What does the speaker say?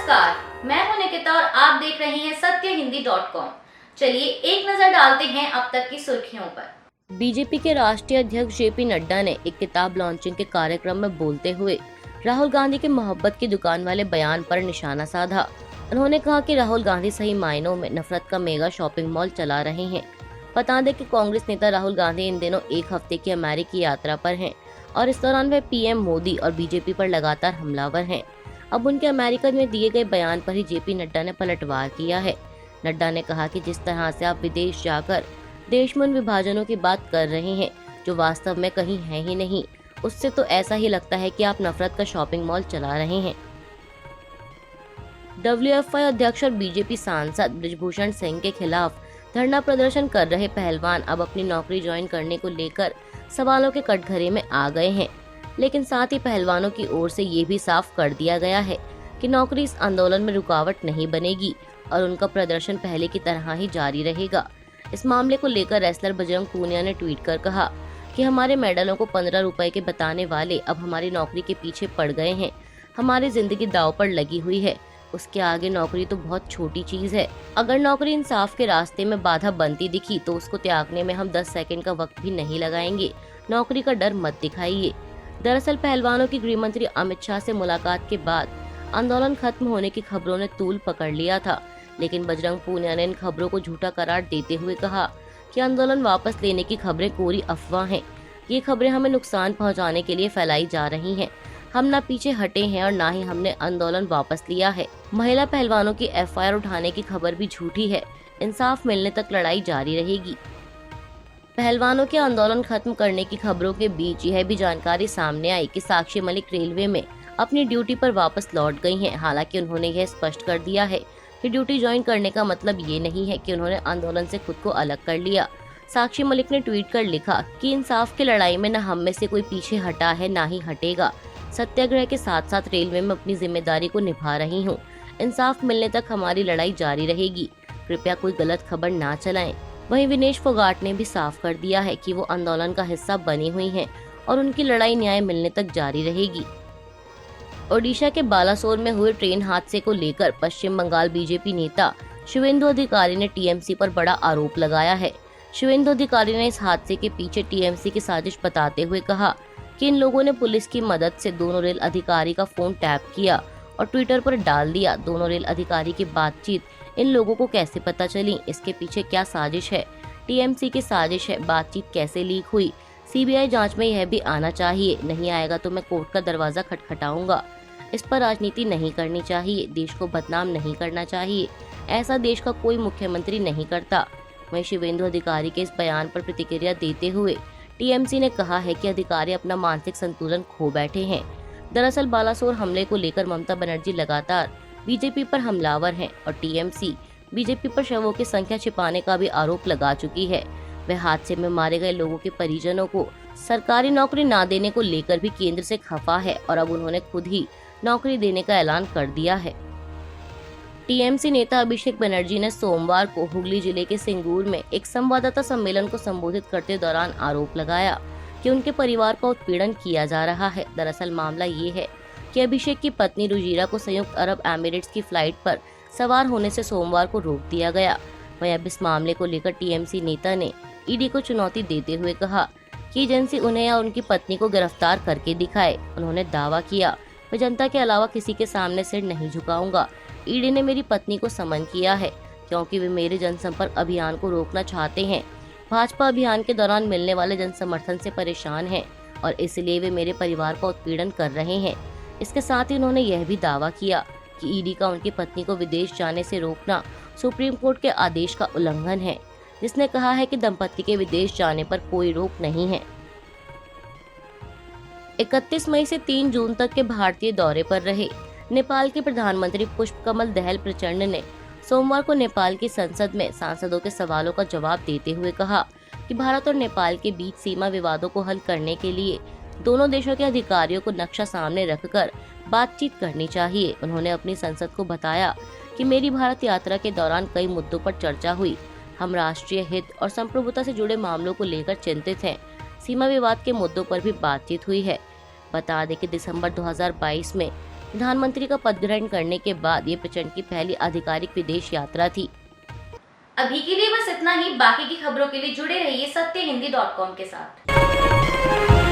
नमस्कार, मैं हूं निकिता और आप देख रहे हैं सत्यहिंदी.com। चलिए एक नजर डालते हैं अब तक की सुर्खियों पर। बीजेपी के राष्ट्रीय अध्यक्ष जेपी नड्डा ने एक किताब लॉन्चिंग के कार्यक्रम में बोलते हुए राहुल गांधी के मोहब्बत की दुकान वाले बयान पर निशाना साधा। उन्होंने कहा कि राहुल गांधी सही मायनों में नफरत का मेगा शॉपिंग मॉल चला रहे हैं। बता दें कि कांग्रेस नेता राहुल गांधी इन दिनों एक हफ्ते की अमेरिकी यात्रा पर हैं और इस दौरान वे पीएम मोदी और बीजेपी पर लगातार हमलावर हैं। अब उनके अमेरिका में दिए गए बयान पर ही जेपी नड्डा ने पलटवार किया है। नड्डा ने कहा कि जिस तरह से आप विदेश जाकर देश में उन विभाजनों की बात कर रहे हैं जो वास्तव में कहीं है ही नहीं, उससे तो ऐसा ही लगता है कि आप नफरत का शॉपिंग मॉल चला रहे हैं। डब्ल्यूएफआई अध्यक्ष और बीजेपी सांसद बृजभूषण सिंह के खिलाफ धरना प्रदर्शन कर रहे पहलवान अब अपनी नौकरी ज्वाइन करने को लेकर सवालों के कटघरे में आ गए हैं। लेकिन साथ ही पहलवानों की ओर से ये भी साफ कर दिया गया है कि नौकरी इस आंदोलन में रुकावट नहीं बनेगी और उनका प्रदर्शन पहले की तरह ही जारी रहेगा। इस मामले को लेकर रेसलर बजरंग पूनिया ने ट्वीट कर कहा कि हमारे मेडलों को 15 रुपए के बताने वाले अब हमारी नौकरी के पीछे पड़ गए हैं। हमारी जिंदगी दांव पर लगी हुई है, उसके आगे नौकरी तो बहुत छोटी चीज है। अगर नौकरी इंसाफ के रास्ते में बाधा बनती दिखी तो उसको त्यागने में हम 10 सेकंड का वक्त भी नहीं लगाएंगे। नौकरी का डर मत दिखाइए। दरअसल पहलवानों की गृह मंत्री अमित शाह से मुलाकात के बाद आंदोलन खत्म होने की खबरों ने तूल पकड़ लिया था, लेकिन बजरंग पूनिया ने इन खबरों को झूठा करार देते हुए कहा कि आंदोलन वापस लेने की खबरें कोरी अफवाह हैं। ये खबरें हमें नुकसान पहुंचाने के लिए फैलाई जा रही हैं। हम ना पीछे हटे हैं और ना ही हमने आंदोलन वापस लिया है। महिला पहलवानों की एफआईआर उठाने की खबर भी झूठी है। इंसाफ मिलने तक लड़ाई जारी रहेगी। पहलवानों के आंदोलन खत्म करने की खबरों के बीच यह भी जानकारी सामने आई कि साक्षी मलिक रेलवे में अपनी ड्यूटी पर वापस लौट गई हैं। हालांकि उन्होंने यह स्पष्ट कर दिया है कि ड्यूटी ज्वाइन करने का मतलब ये नहीं है कि उन्होंने आंदोलन से खुद को अलग कर लिया। साक्षी मलिक ने ट्वीट कर लिखा कि इंसाफ की लड़ाई में न हम में से कोई पीछे हटा है ना ही हटेगा। सत्याग्रह के साथ साथ रेलवे में अपनी जिम्मेदारी को निभा रही हूँ। इंसाफ मिलने तक हमारी लड़ाई जारी रहेगी। कृपया कोई गलत खबर ना चलाएं। वहीं विनेश फोगाट ने भी साफ कर दिया है कि वो आंदोलन का हिस्सा बनी हुई हैं और उनकी लड़ाई न्याय मिलने तक जारी रहेगी। ओडिशा के बालासोर में हुए ट्रेन हादसे को लेकर पश्चिम बंगाल बीजेपी नेता शुवेंदु अधिकारी ने टीएमसी पर बड़ा आरोप लगाया है। शुवेंदु अधिकारी ने इस हादसे के पीछे टीएमसी की साजिश बताते हुए कहा कि इन लोगों ने पुलिस की मदद से दोनों रेल अधिकारी का फोन टैप किया और ट्विटर पर डाल दिया। दोनों रेल अधिकारी की बातचीत इन लोगों को कैसे पता चली? इसके पीछे क्या साजिश है? टीएमसी की साजिश है। बातचीत कैसे लीक हुई? सीबीआई जांच में यह भी आना चाहिए। नहीं आएगा तो मैं कोर्ट का दरवाजा खटखटाऊंगा। इस पर राजनीति नहीं करनी चाहिए। देश को बदनाम नहीं करना चाहिए। ऐसा देश का कोई मुख्यमंत्री नहीं करता। वहीं शुवेंदु अधिकारी के इस बयान पर प्रतिक्रिया देते हुए टीएमसी ने कहा है कि अधिकारी अपना मानसिक संतुलन खो बैठे हैं। दरअसल बालासोर हमले को लेकर ममता बनर्जी लगातार बीजेपी पर हमलावर हैं और टीएमसी बीजेपी पर शवों की संख्या छिपाने का भी आरोप लगा चुकी है। वह हादसे में मारे गए लोगों के परिजनों को सरकारी नौकरी ना देने को लेकर भी केंद्र से खफा है और अब उन्होंने खुद ही नौकरी देने का ऐलान कर दिया है। टीएमसी नेता अभिषेक बनर्जी ने सोमवार को हुगली जिले के सिंगूर में एक संवाददाता सम्मेलन को संबोधित करते दौरान आरोप लगाया कि उनके परिवार का उत्पीड़न किया जा रहा है। दरअसल मामला ये है कि अभिषेक की पत्नी रुजीरा को संयुक्त अरब एमिरेट्स की फ्लाइट पर सवार होने से सोमवार को रोक दिया गया। वहीं अब इस मामले को लेकर टीएमसी नेता ने ईडी को चुनौती देते हुए कहा कि एजेंसी उन्हें या उनकी पत्नी को गिरफ्तार करके दिखाए। उन्होंने दावा किया, मैं जनता के अलावा किसी के सामने सिर नहीं झुकाऊंगा। ईडी ने मेरी पत्नी को समन किया है क्योंकि वे मेरे जनसंपर्क अभियान को रोकना चाहते हैं। भाजपा अभियान के दौरान मिलने वाले जन समर्थन से परेशान हैं और इसलिए वे मेरे परिवार का उत्पीड़न कर रहे हैं। इसके साथ ही उन्होंने यह भी दावा किया कि ईडी का उनकी पत्नी को विदेश जाने से रोकना सुप्रीम कोर्ट के आदेश का उल्लंघन है, जिसने कहा है कि दंपति के विदेश जाने पर कोई रोक नहीं है। 31 मई से 3 जून तक के भारतीय दौरे पर रहे नेपाल के प्रधानमंत्री पुष्पकमल दहल प्रचंड ने सोमवार को नेपाल की संसद में सांसदों के सवालों का जवाब देते हुए कहा कि भारत और नेपाल के बीच सीमा विवादों को हल करने के लिए दोनों देशों के अधिकारियों को नक्शा सामने रखकर बातचीत करनी चाहिए। उन्होंने अपनी संसद को बताया कि मेरी भारत यात्रा के दौरान कई मुद्दों पर चर्चा हुई। हम राष्ट्रीय हित और संप्रभुता से जुड़े मामलों को लेकर चिंतित हैं। सीमा विवाद के मुद्दों पर भी बातचीत हुई है। बता दें कि दिसंबर 2022 में प्रधानमंत्री का पद ग्रहण करने के बाद ये प्रचंड की पहली आधिकारिक विदेश यात्रा थी। अभी के लिए बस इतना ही। बाकी की खबरों के लिए जुड़े रहिए सत्यहिंदी.com के साथ।